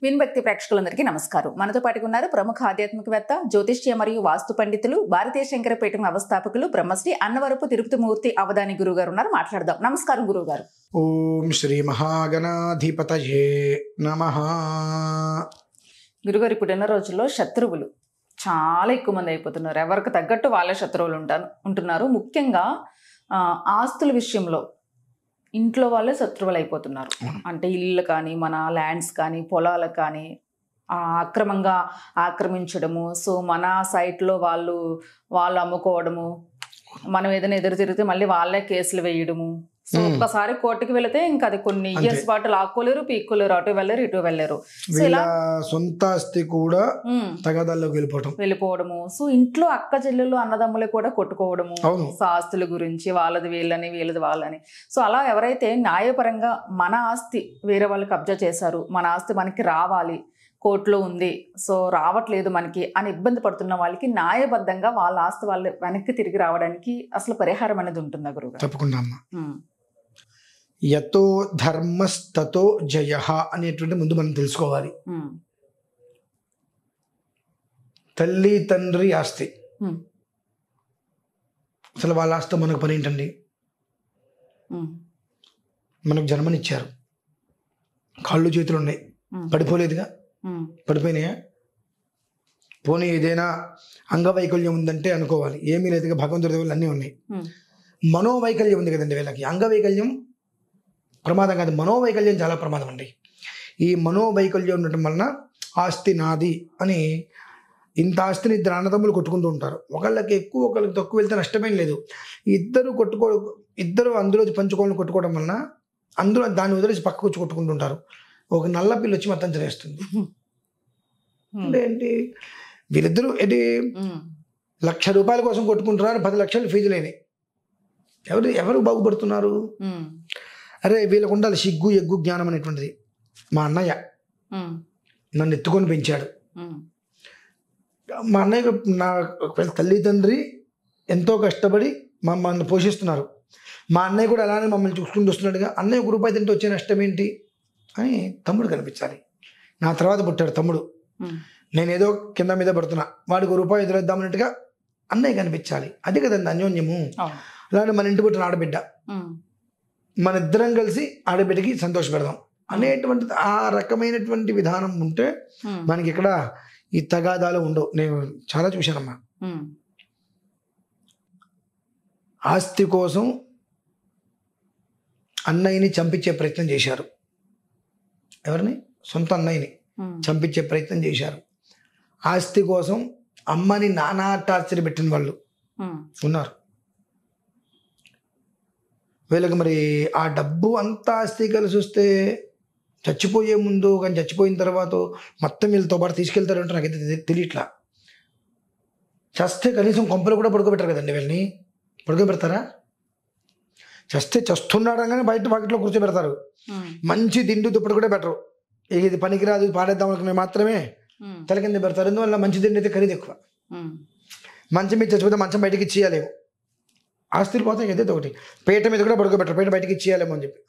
Win భక్తి ప్రేక్షకులందరికీ నమస్కారం. మనతో పాటుగా ఉన్నారు ప్రముఖ ఆధ్యాత్మికవేత్త, జ్యోతిష్య మరియు వాస్తు పండితులు, భారతీయ శంకరపీఠం వ్యవస్థాపకులు, బ్రహ్మశ్రీ అన్నవరపు తిరుపతి మూర్తి అవధాని గురువు గారు ఉన్నారు. మాట్లాడదాం. నమస్కారం గురువు గారు. ఓం శ్రీ మహాగణాధిపతయే నమః. గురుగారు, ఇప్పుడున్న రోజుల్లో శత్రువులు చాలా ఎక్కువ మంది అయిపోతున్నారు. ఎవరికి తగ్గట్టు వాళ్ళే శత్రువులు ఉంటున్నారు. ముఖ్యంగా ఆస్తుల విషయంలో ఇంట్లో వాళ్ళే శత్రువులు అయిపోతున్నారు. అంటే ఇల్లు కానీ, మన ల్యాండ్స్ కానీ, పొలాలు కానీ అక్రమంగా ఆక్రమించడము, సో మన సైట్లో వాళ్ళు అమ్ముకోవడము, మనం ఏదైనా ఎదురు తిరిగితే మళ్ళీ వాళ్ళే కేసులు వేయడము. సో ఒక్కసారి కోర్టుకి వెళితే ఇంకా అది కొన్ని ఇయర్స్ పాటు లాక్కోలేరు, పీక్కోలేరు, అటు వెళ్ళరు, ఇటు వెళ్ళరు. సో ఇలా సొంత ఆస్తి కూడా తగాదాల్లోకి వెళ్ళిపోవడము. సో ఇంట్లో అక్క చెల్లెలు అన్నదమ్ములు కూడా కొట్టుకోవడము, సో ఆస్తుల గురించి వాళ్ళది వీళ్ళని, వీళ్ళది వాళ్ళని. సో అలా ఎవరైతే న్యాయపరంగా మన ఆస్తి వేరే వాళ్ళు కబ్జా చేశారు, మన ఆస్తి మనకి రావాలి, కోర్టులో ఉంది, సో రావట్లేదు మనకి అని ఇబ్బంది పడుతున్న వాళ్ళకి న్యాయబద్ధంగా వాళ్ళ ఆస్తి వాళ్ళు వెనక్కి తిరిగి రావడానికి అసలు పరిహారం అనేది ఉంటుందా గురువు? తప్పకుండా అమ్మా. యతో ధర్మస్తతో జయః అనేటువంటి ముందు మనం తెలుసుకోవాలి. తల్లి తండ్రి ఆస్తి, అసలు వాళ్ళ ఆస్తి మనకు పని ఏంటండి? మనకు జన్మనిచ్చారు, కాళ్ళు చేతులు ఉన్నాయి, పడిపోలేదుగా, పడిపోయినాయా? పోనీ ఏదైనా అంగవైకల్యం ఉందంటే అనుకోవాలి, ఏమీ లేదుగా, భగవంతుడి వల్ల అన్నీ ఉన్నాయి. మనోవైకల్యం ఉంది కదండి వీళ్ళకి. అంగవైకల్యం ప్రమాదం కాదు, మనోవైకల్యం చాలా ప్రమాదం అండి. ఈ మనోవైకల్యం ఉండటం వలన ఆస్తి నాది అని ఇంత ఆస్తిని ఇద్దరు అన్నదమ్ములు కొట్టుకుంటూ ఉంటారు. ఒకళ్ళకి ఎక్కువ ఒకళ్ళకి తక్కువ వెళ్తే నష్టమేం లేదు. ఇద్దరు అందులో పంచుకోవాలని కొట్టుకోవడం వలన అందులో దాన్ని వదిలేసి పక్కకు వచ్చి కొట్టుకుంటుంటారు. ఒక నల్ల పిల్ల వచ్చి మొత్తం చేస్తుంది. అంటే ఏంటి, వీళ్ళిద్దరూ ఏంటి ₹1,00,000 కోసం కొట్టుకుంటున్నారు, 10 లక్షలు ఫీజు లేని. ఎవరు బాగుపడుతున్నారు? అరే వీళ్ళకు ఉండాలి సిగ్గు, ఎగ్గు, జ్ఞానం అనేటువంటిది. మా అన్నయ్య నన్ను ఎత్తుకొని పెంచాడు. మా అన్నయ్య నా తల్లి తండ్రి ఎంతో కష్టపడి మమ్మల్ని పోషిస్తున్నారు. మా అన్నయ్య కూడా అలానే మమ్మల్ని చూసుకుంటూ వస్తున్నాడుగా. అన్నయ్య ₹1 తింటే వచ్చే నష్టం ఏంటి అని తమ్ముడు కనిపించాలి. నా తర్వాత పుట్టాడు తమ్ముడు, నేనేదో కింద మీద పడుతున్నా, వాడికి ₹1 ఎదురేద్దామన్నట్టుగా అన్నయ్య కనిపించాలి. అది కదండి అన్యోన్యము. అలానే మన ఇంటి పుట్టిన ఆడబిడ్డ, మన ఇద్దరం కలిసి ఆడబిడ్డకి సంతోష పెడదాం అనేటువంటి ఆ రకమైనటువంటి విధానం ఉంటే మనకి ఇక్కడ ఈ తగాదాలు ఉండవు. నేను చాలా చూశానమ్మా. ఆస్తి కోసం అన్నయ్యని చంపించే ప్రయత్నం చేశారు. ఎవరిని? సొంత అన్నయ్యని చంపించే ప్రయత్నం చేశారు. ఆస్తి కోసం అమ్మని నానా టార్చర్ పెట్టిన వాళ్ళు ఉన్నారు. వీళ్ళకి మరి ఆ డబ్బు అంతా ఆస్తి కలిసి వస్తే చచ్చిపోయే ముందు కానీ చచ్చిపోయిన తర్వాత మొత్తం వీళ్ళతో పాటు తీసుకెళ్తారంటే నాకైతే తెలియట్లా. చస్తే కనీసం కొంపలు కూడా పడుకోబెట్టరు కదండి. వీళ్ళని పడుకోబెడతారా? చస్తే చస్తున్నాడగానే బయట పాకెట్లో కూర్చోబెడతారు. మంచి దిండు దుప్పటి కూడా పెట్టరు. ఇది పనికిరాదు పాడేద్దాం అనుకునే మాత్రమే తల కింద పెడతారు. అందువల్ల మంచి దిండు అయితే ఖరీదు ఎక్కువ. మంచం మీద చచ్చిపోతే మంచం బయటకి ఇచ్చేయాలేమో, ఆస్తులు పోతాయి కదా. ఒకటి పేట మీద కూడా పడుకోబెట్టరు, పేట బయటకి ఇచ్చేయాలేమో అని చెప్పి.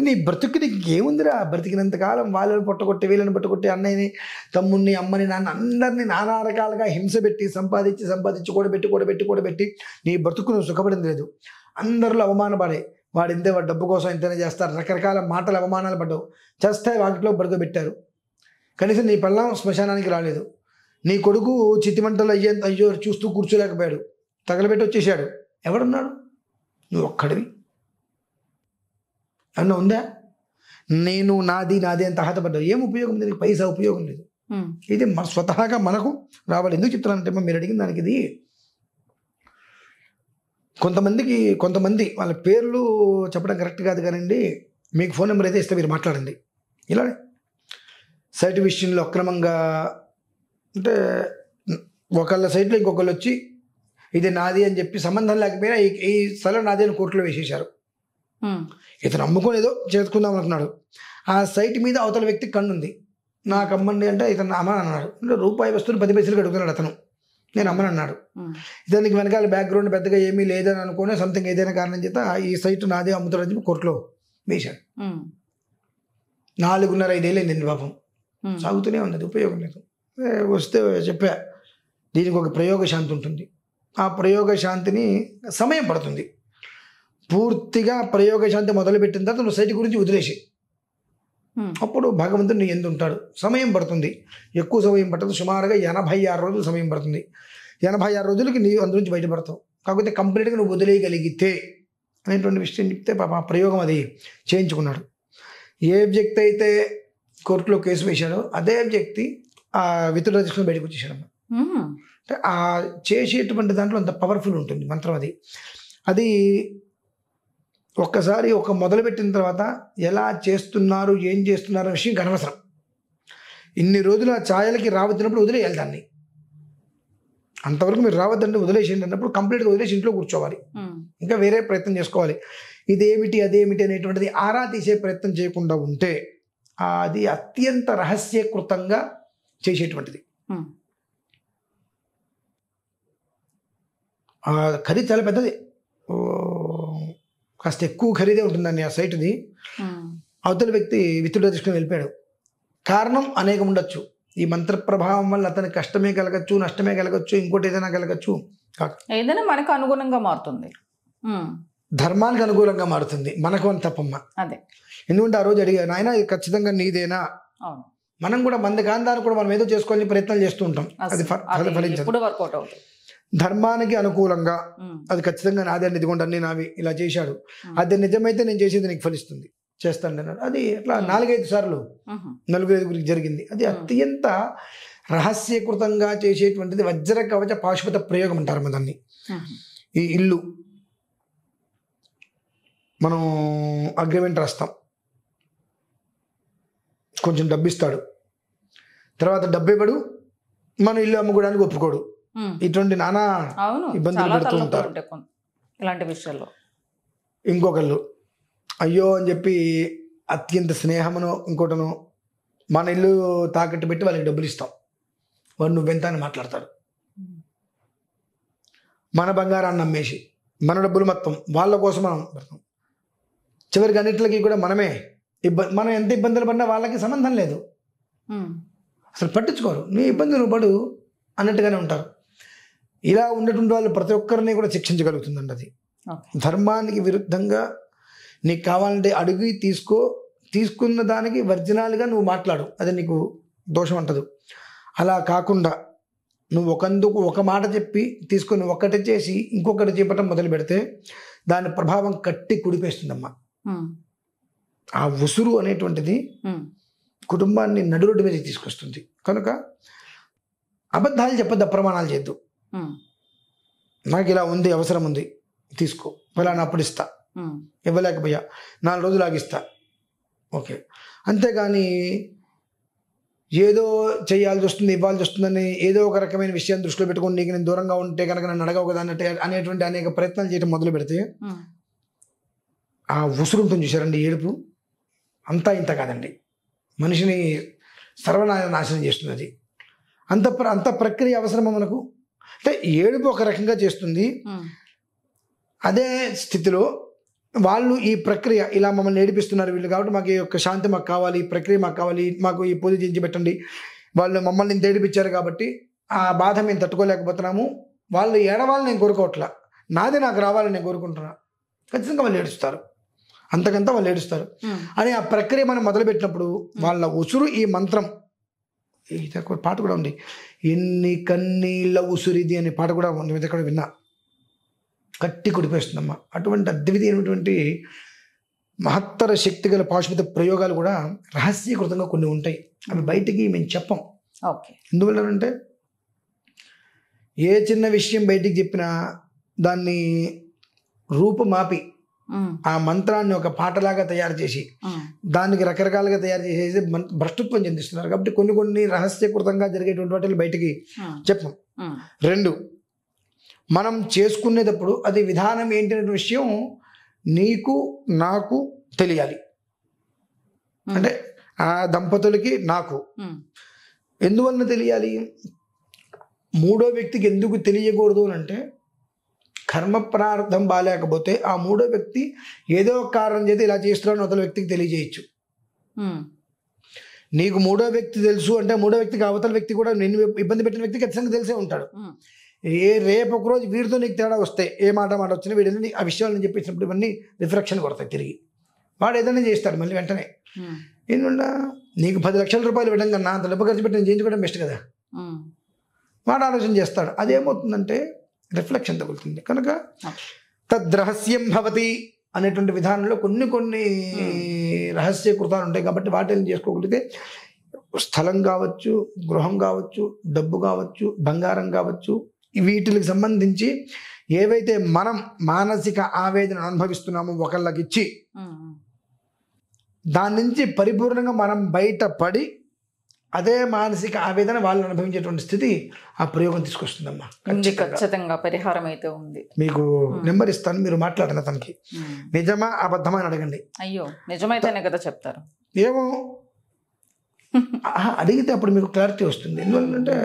నీ బ్రతుకుని ఏముందిరా? బ్రతికినంతకాలం వాళ్ళని పొట్టగొట్టి, వీళ్ళని పట్టుకొట్టి, అన్నయ్యని, తమ్ముడిని, అమ్మని, నాన్న అందరినీ నానా రకాలుగా హింస పెట్టి సంపాదించి కూడబెట్టి నీ బ్రతుకు నువ్వు సుఖపడింది లేదు. అందరిలో అవమానపడే, వాడు ఇంతే, వాడు డబ్బు కోసం ఇంతనే చేస్తారు, రకరకాల మాటలు అవమానాలు పడ్డావు. చేస్తే వాటిలో పడుకోబెట్టారు. కనీసం నీ పెళ్ళాం శ్మశానానికి రాలేదు. నీ కొడుకు చితిమంటలు అయ్యో చూస్తూ కూర్చోలేకపోయాడు, తగలబెట్టి వచ్చేసాడు. ఎవడున్నాడు? నువ్వు ఒక్కడివి. అన్న ఉందా? నేను నాది అని తాహతపడ్డావు. ఏం ఉపయోగం? దీనికి పైసా ఉపయోగం లేదు. ఇది మన స్వతహాగా మనకు రావాలి. ఎందుకు చెప్తున్నానంటే మీరు అడిగిన దానికి ఇది కొంతమంది వాళ్ళ పేర్లు చెప్పడం కరెక్ట్ కాదు కానండి, మీకు ఫోన్ నెంబర్ అయితే ఇస్తే మీరు మాట్లాడండి. ఇలానే సైట్ విషయంలో అక్రమంగా అంటే ఒకళ్ళ సైట్లో ఇంకొకళ్ళు వచ్చి ఇది నాది అని చెప్పి సంబంధం లేకపోయినా ఈ స్థలం నాది అని కోర్టులో వేసేశారు. ఇతను అమ్ముకొని ఏదో చేసుకుందాం అనుకున్నాడు. ఆ సైట్ మీద అవతల వ్యక్తికి కన్నుంది. నాకు అమ్మండి అంటే ఇతను అమ్మని అన్నాడు. అంటే రూపాయి వస్తువులు 10 పైసలు అడుగుతున్నాడు అతను. నేను అమ్మని అన్నాడు. ఇతనికి వెనకాల బ్యాక్గ్రౌండ్ పెద్దగా ఏమీ లేదని అనుకుని సంథింగ్ ఏదైనా కారణం చేత ఈ సైట్ నాదే అమ్ముతాడని చెప్పి కోర్టులో వేశాడు. 4.5 ఏళ్ళు అయిందండి పాపం. సాగుతూనే ఉన్నది, ఉపయోగం లేదు. వస్తే చెప్పా, దీనికి ఒక ప్రయోగ శాంతి ఉంటుంది. ఆ ప్రయోగ శాంతిని సమయం పడుతుంది. పూర్తిగా ప్రయోగ శాంతి మొదలుపెట్టిన తర్వాత నువ్వు సైట్ గురించి వదిలేసి అప్పుడు భగవంతుడు నీ ఎందు ఉంటాడు. సమయం పడుతుంది, ఎక్కువ సమయం పట్టదు. సుమారుగా 86 రోజులు సమయం పడుతుంది. 86 రోజులకి నీ అందు నుంచి బయటపడతావు. కాకపోతే కంప్లీట్గా నువ్వు వదిలేయగలిగితే అనేటువంటి విషయం చెప్తే పాప ఆ ప్రయోగం అది చేయించుకున్నాడు. ఏ వ్యక్తి అయితే కోర్టులో కేసు వేశాడో అదే వ్యక్తి ఆ విత్డ్రా తీసుకుని బయటకు వచ్చేసాడమ్మ. అంటే ఆ చేసేటువంటి దాంట్లో అంత పవర్ఫుల్ ఉంటుంది మంత్రం. అది ఒక్కసారి మొదలుపెట్టిన తర్వాత ఎలా చేస్తున్నారు, ఏం చేస్తున్నారు అనే విషయం అనవసరం. ఇన్ని రోజులు ఆ ఛాయలకి రావద్దినప్పుడు వదిలేయాలి దాన్ని. అంతవరకు మీరు రావద్దంటే వదిలేసేయండి అన్నప్పుడు కంప్లీట్గా వదిలేసి ఇంట్లో కూర్చోవాలి. ఇంకా వేరే ప్రయత్నం చేసుకోవాలి. ఇదేమిటి అదేమిటి అనేటువంటిది ఆరా తీసే ప్రయత్నం చేయకుండా ఉంటే అది అత్యంత రహస్యకృతంగా చేసేటువంటిది. ఖరీదు చాలా పెద్దది, కాస్త ఎక్కువ ఖరీదే ఉంటుందండి ఆ సైట్ది. అవతల వ్యక్తి విత్డ్రా తీసుకుని వెళ్ళిపోయాడు. కారణం అనేకం ఉండొచ్చు. ఈ మంత్ర ప్రభావం వల్ల అతనికి కష్టమే కలగచ్చు, నష్టమే కలగచ్చు, ఇంకోటి ఏదైనా కలగచ్చు. ఏదైనా మనకు అనుగుణంగా మారుతుంది, ధర్మానికి అనుకూలంగా మారుతుంది. మనకు అని తప్పమ్మ. అదే ఎందుకంటే ఆ రోజు అడిగాను, ఆయన ఇది ఖచ్చితంగా నీదేనా. మనం కూడా మంది కాందాన్ని కూడా మనం ఏదో చేసుకోవాలని ప్రయత్నాలు చేస్తూ ఉంటాం. అది ఫలించదు. ధర్మానికి అనుకూలంగా అది ఖచ్చితంగా నాదే అండి, ఇదిగోండి అన్ని నావి, ఇలా చేశాడు, అది నిజమైతే నేను చేసేది నీకు ఫలిస్తుంది, చేస్తాను అన్నాడు. అది అట్లా 4-5 సార్లు 4-5 జరిగింది. అది అత్యంత రహస్యకృతంగా చేసేటువంటిది వజ్ర కవచ పాశుపత ప్రయోగం అంటారు దాన్ని. ఈ ఇల్లు మనం అగ్రిమెంట్ రాస్తాం, కొంచెం డబ్బు ఇస్తాడు, తర్వాత డబ్బు ఇవ్వడు, మనం ఇల్లు అమ్ముకోవడానికి ఒప్పుకోడు. ఇటువంటి నానా ఇబ్బందులు పెడుతూ ఉంటారు ఇలాంటి విషయాల్లో. ఇంకొకళ్ళు అయ్యో అని చెప్పి అత్యంత స్నేహమును ఇంకోటను మన ఇల్లు తాకట్టు పెట్టి వాళ్ళకి డబ్బులు ఇస్తాం, వాడు నువ్వెంత అని మాట్లాడతాడు. మన బంగారాన్ని నమ్మేసి మన డబ్బులు మొత్తం వాళ్ళ కోసం మనం పెడతాం. చివరికి అన్నిటికి కూడా మనమే మనం ఎంత ఇబ్బందులు పడినా వాళ్ళకి సంబంధం లేదు, అసలు పట్టించుకోరు. నీ ఇబ్బంది నువ్వు పడు అన్నట్టుగానే ఉంటారు. ఇలా ఉన్నటువంటి వాళ్ళు ప్రతి ఒక్కరిని కూడా శిక్షించగలుగుతుందండి. అది ధర్మానికి విరుద్ధంగా నీకు కావాలంటే అడిగి తీసుకున్న దానికి వర్జినాలుగా నువ్వు మాట్లాడు, అది నీకు దోషం అంటదు. అలా కాకుండా నువ్వు ఒక మాట చెప్పి తీసుకొని ఒక్కటి చేసి ఇంకొకటి చెప్పటం మొదలు పెడితే దాని ప్రభావం కట్టి కుడిపేస్తుందమ్మా. ఆ ఉసురు అనేటువంటిది కుటుంబాన్ని నడురోడ్డు మీద తీసుకొస్తుంది. కనుక అబద్ధాలు చెప్పద్దు, అప్రమాణాలు చేద్దు. నాకు ఇలా ఉంది, అవసరం ఉంది, తీసుకో, ఫలానా అప్పుడు ఇస్తా, ఇవ్వలేకపోయా 4 రోజులు ఆగిస్తా, ఓకే. అంతేగాని ఏదో చేయాల్సి వస్తుంది, ఇవ్వాల్సి వస్తుందని ఏదో ఒక రకమైన విషయాన్ని దృష్టిలో పెట్టుకొని నీకు నేను దూరంగా ఉంటే కనుక నన్ను అడగవు కదా అనేటువంటి అనేక ప్రయత్నాలు చేయడం మొదలు పెడితే ఆ ఉసురు ఉంటుంది చూసారండి, ఏడుపు అంతా ఇంత కాదండి, మనిషిని సర్వనాశనం చేస్తుంది. అది అంత ప్రక్రియ అవసరమా మనకు? అంటే ఏడుపు ఒక రకంగా చేస్తుంది. అదే స్థితిలో వాళ్ళు ఈ ప్రక్రియ ఇలా మమ్మల్ని ఏడిపిస్తున్నారు వీళ్ళు, కాబట్టి మాకు ఈ యొక్క శాంతి మాకు కావాలి, ఈ ప్రక్రియ మాకు కావాలి, మాకు ఈ పూజ చేయించి పెట్టండి, వాళ్ళు మమ్మల్ని ఇంత ఏడిపించారు కాబట్టి ఆ బాధ మేము తట్టుకోలేకపోతున్నాము, వాళ్ళు ఏడవాలని నేను కోరుకోవట్లా, నాదే నాకు రావాలని నేను కోరుకుంటున్నా, ఖచ్చితంగా వాళ్ళు ఏడుస్తారు, అంతకంతా వాళ్ళు ఏడుస్తారు అని ఆ ప్రక్రియ మనం మొదలుపెట్టినప్పుడు వాళ్ళ ఉసురు ఈ మంత్రం. ఇది ఒక పాట కూడా ఉంది, ఎన్ని కన్నీళ్ళ ఉసురిది అనే పాట కూడా నేను ఎక్కడ విన్నా, కట్టి కుడిపేస్తుందమ్మా. అటువంటి అద్వితీయమైనటువంటి మహత్తర శక్తి గల పాశుపత ప్రయోగాలు కూడా రహస్యకృతంగా కొన్ని ఉంటాయి, అవి బయటికి మేము చెప్పం. ఎందువల్లంటే ఏ చిన్న విషయం బయటికి చెప్పినా దాన్ని రూపుమాపి ఆ మంత్రాన్ని ఒక పాటలాగా తయారు చేసి దానికి రకరకాలుగా తయారు చేసేసి భ్రష్టత్వం చెందిస్తున్నారు. కాబట్టి కొన్ని రహస్యకృతంగా జరిగేటువంటి వాటిని బయటికి చెప్పం. 2, మనం చేసుకునేటప్పుడు అది విధానం ఏంటనే విషయం నీకు నాకు తెలియాలి. అంటే ఆ దంపతులకి నాకు ఎందువలన తెలియాలి? మూడో వ్యక్తికి ఎందుకు తెలియకూడదు అంటే కర్మ ప్రారంధం బాగాలేకపోతే ఆ మూడో వ్యక్తి ఏదో ఒక కారణం చేస్తే ఇలా చేస్తున్నాను అవతల వ్యక్తికి తెలియజేయచ్చు. నీకు మూడో వ్యక్తి తెలుసు అంటే మూడో వ్యక్తికి అవతల వ్యక్తి కూడా నిన్ను ఇబ్బంది పెట్టిన వ్యక్తి ఖచ్చితంగా తెలిసే ఉంటాడు. రేపు ఒక రోజు వీడితో నీకు తేడా వస్తే ఏ మాట వచ్చినా వీడిని ఆ విషయాలు నేను చెప్పించినప్పుడు ఇవన్నీ రిఫ్లెక్షన్ కొడతాయి తిరిగి. వాడు ఏదైనా చేస్తాడు మళ్ళీ వెంటనే. ఏంటంటే నీకు 10 లక్షల రూపాయలు ఇవ్వడం కన్నా అంత డబ్బు ఖర్చు పెట్టి నేను చేయించుకోవడం బెస్ట్ కదా. వాడు ఆలోచన చేస్తాడు. అదేమవుతుందంటే రిఫ్లెక్షన్ తగులుతుంది. కనుక తద్రహస్యం భవతి అనేటువంటి విధానంలో కొన్ని రహస్యకృతాలు ఉంటాయి. కాబట్టి వాటిని చేసుకోగలిగితే స్థలం కావచ్చు, గృహం కావచ్చు, డబ్బు కావచ్చు, బంగారం కావచ్చు, వీటికి సంబంధించి ఏవైతే మనం మానసిక ఆవేదన అనుభవిస్తున్నామో ఒకళ్ళకి ఇచ్చి దాని నుంచి పరిపూర్ణంగా మనం బయటపడి అదే మానసిక ఆవేదన వాళ్ళు అనుభవించేటువంటి స్థితి ఆ ప్రయోగం తీసుకొస్తుందమ్మా. ఖచ్చితంగా పరిహారం అయితే ఉంది. మీకు నెంబర్ ఇస్తాను, మీరు మాట్లాడండి అతనికి. నిజమా అబద్ధమా అని అడగండి. అయ్యో నిజమైతేనే కదా చెప్తారు. ఏమో అడిగితే అప్పుడు మీకు క్లారిటీ వస్తుంది. ఎందుకంటే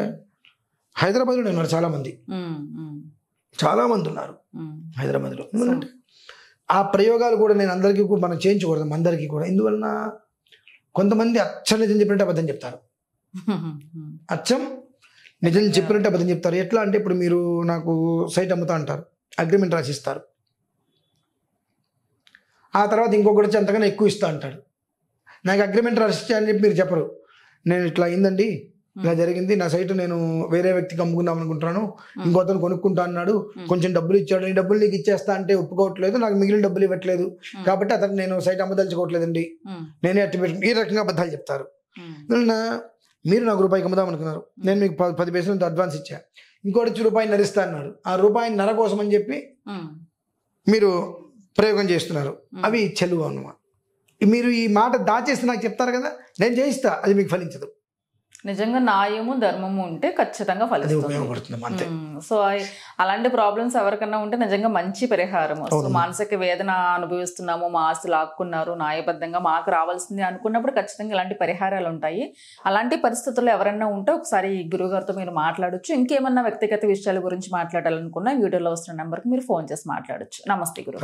హైదరాబాద్లో ఉన్నారు చాలా మంది ఉన్నారు హైదరాబాద్లో. ఎందుకంటే ఆ ప్రయోగాలు కూడా నేను అందరికీ కూడా మనం చేయించకూడదు అందరికీ కూడా. ఎందువలన కొంతమంది అచ్చం నిజం చెప్పినట్టు అబద్ధం చెప్తారు. అచ్చం నిజం చెప్పినట్టు అబద్ధం చెప్తారు. ఎట్లా అంటే ఇప్పుడు మీరు నాకు సైట్ అమ్ముతా అంటారు, అగ్రిమెంట్ రాసిస్తారు. ఆ తర్వాత ఇంకొకటి వచ్చి అంతకన్నా ఎక్కువ ఇస్తా అంటాడు. నాకు అగ్రిమెంట్ రాసిస్తా అని చెప్పి మీరు చెప్పరు. నేను ఇట్లా అయిందండి, ఇలా జరిగింది, నా సైట్ నేను వేరే వ్యక్తికి అమ్ముకుందాం అనుకుంటున్నాను, ఇంకొతను కొనుక్కుంటా అన్నాడు, కొంచెం డబ్బులు ఇచ్చాడు, ఈ డబ్బులు నీకు ఇచ్చేస్తా అంటే ఒప్పుకోవట్లేదు, నాకు మిగిలిన డబ్బులు ఇవ్వట్లేదు, కాబట్టి అతను నేను సైట్ అమ్మదలుచుకోవట్లేదండి, నేనే అట్టి పెట్టి ఈ రకంగా అబద్ధాలు చెప్తారు. మీరు నాకు రూపాయికి అమ్ముదాం అనుకున్నారు, నేను మీకు 10 పైసలు అడ్వాన్స్ ఇచ్చా, ఇంకోటి రూపాయి నరిస్తా అన్నాడు, ఆ రూపాయి నర కోసం అని చెప్పి మీరు ప్రయోగం చేస్తున్నారు. అవి చెలువు అన్నమాట. మీరు ఈ మాట దాచేస్తే నాకు చెప్తారు కదా, నేను చేయిస్తా, అది మీకు ఫలించదు. నిజంగా న్యాయము ధర్మము ఉంటే ఖచ్చితంగా ఫలిస్తుంది. సో అలాంటి ప్రాబ్లమ్స్ ఎవరికన్నా ఉంటే నిజంగా మంచి పరిహారం. మానసిక వేదన అనుభవిస్తున్నాము, మా ఆస్తి లాక్కున్నారు, న్యాయబద్ధంగా మాకు రావాల్సింది అనుకున్నప్పుడు ఖచ్చితంగా ఇలాంటి పరిహారాలు ఉంటాయి. అలాంటి పరిస్థితుల్లో ఎవరైనా ఉంటే ఒకసారి గురువుగారితో మీరు మాట్లాడొచ్చు. ఇంకేమన్నా వ్యక్తిగత విషయాల గురించి మాట్లాడాలనుకున్నా వీడియోలో వస్తున్న నెంబర్కి మీరు ఫోన్ చేసి మాట్లాడొచ్చు. నమస్తే గురు.